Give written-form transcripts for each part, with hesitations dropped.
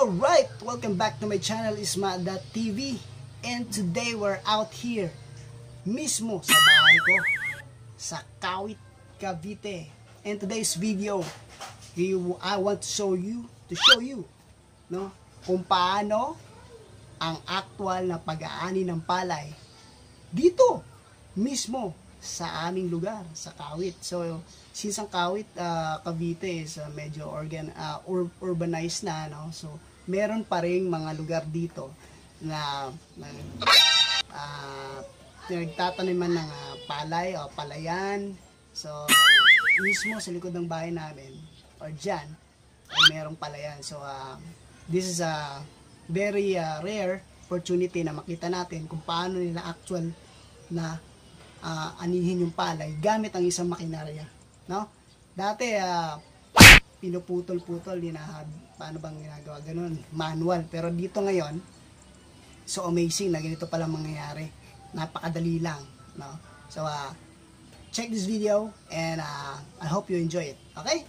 Alright, welcome back to my channel, Isma.tv. And today we're out here mismo sa bahay ko sa Kawit, Cavite. And today's video, I want to show you no, kung paano ang actual na pag-aani ng palay dito mismo sa aming lugar, sa Kawit. So, since ang Kawit, Cavite is medyo urbanized na, no? So, meron pa rin mga lugar dito na nagtataniman ng palay o palayan. So, mismo sa likod ng bahay namin or dyan, ay merong palayan. So, this is a very rare opportunity na makita natin kung paano nila actual na anihin yung palay gamit ang isang makinarya, no? Dati pinuputol-putol, paano bang ginagawa ganun, manual. Pero dito ngayon, so amazing na ganito pala mangyayari, napakadali lang, no? So check this video and I hope you enjoy it. Okay?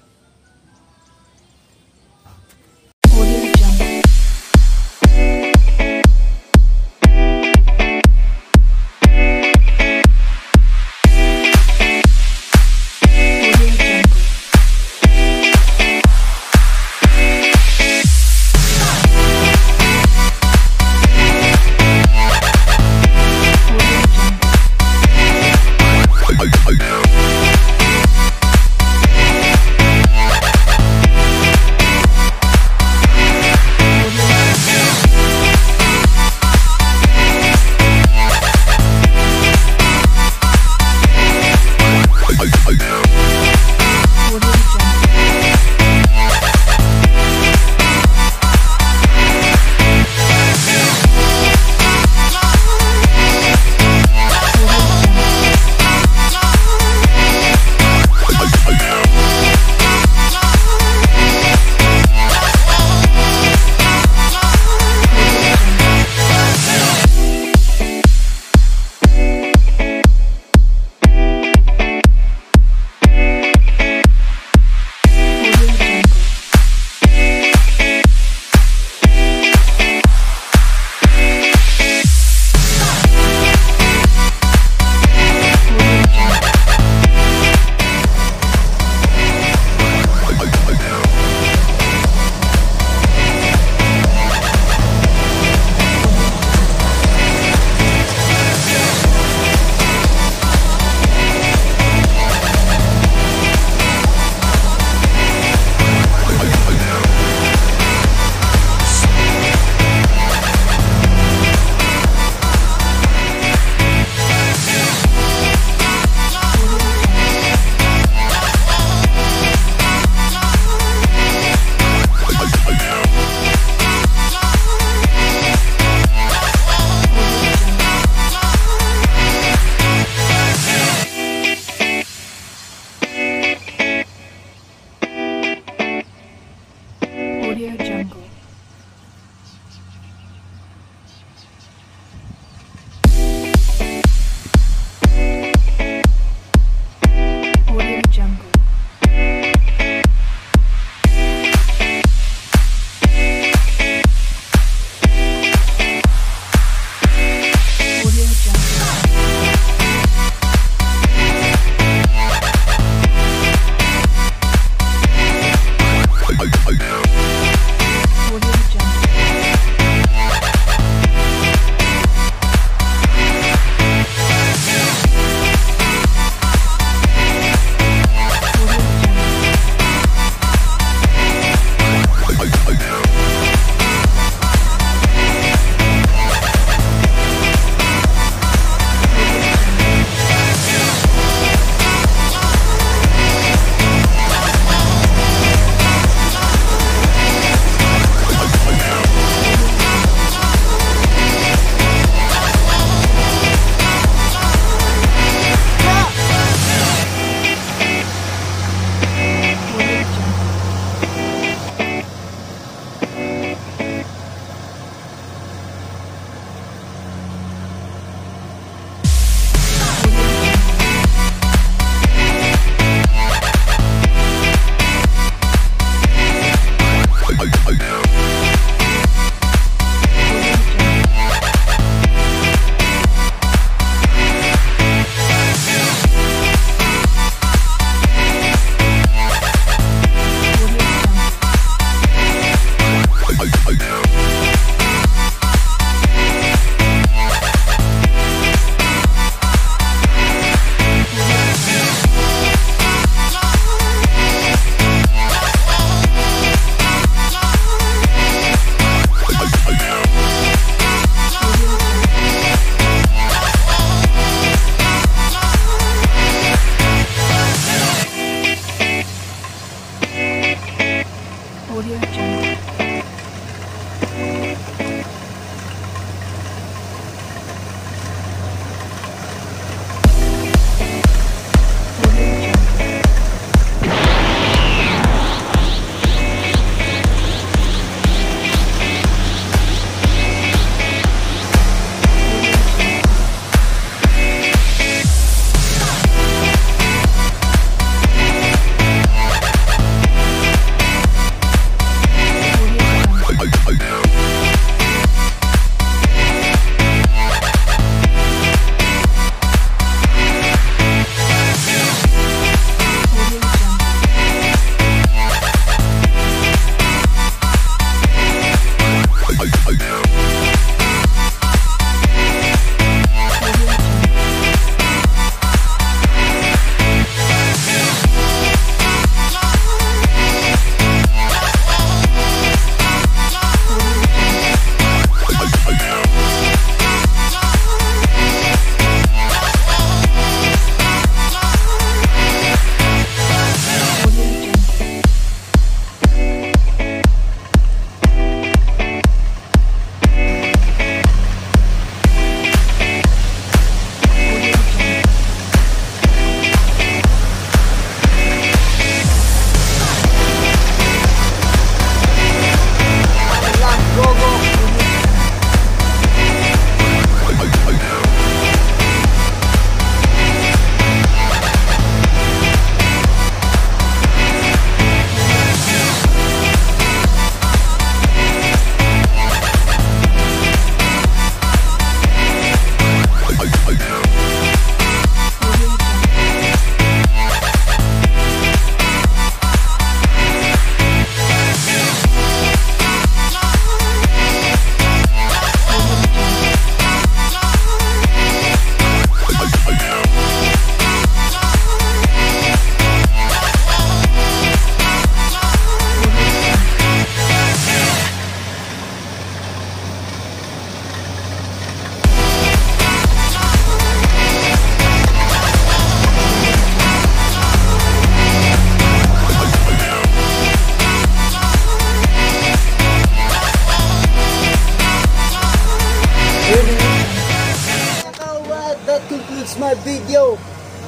concludes my video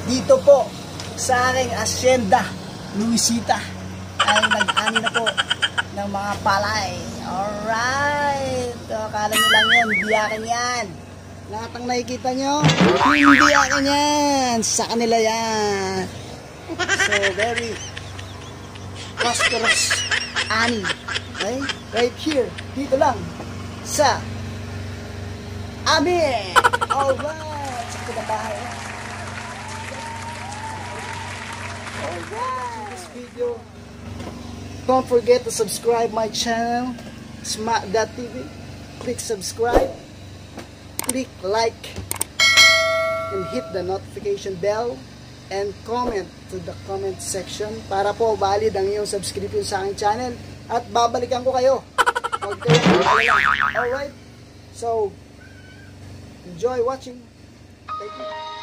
dito po sa aking Hacienda Luisita ay nag-ani na po ng mga palay. Alright, akala nyo lang yun, hindi akin yan. Lahat ang nakikita nyo, hindi akin yan, sa kanila yan. So very prosperous ani, okay? Right here, dito lang sa amin. Alright, sa kinabahay. Alright, this video, don't forget to subscribe my channel, Isma.tv. Click subscribe, click like, and hit the notification bell, and comment to the comment section para po valid ang iyong subscription sa aking channel at babalikan ko kayo. Huwag kayong mag-alala. Alright, so enjoy watching. Thank you.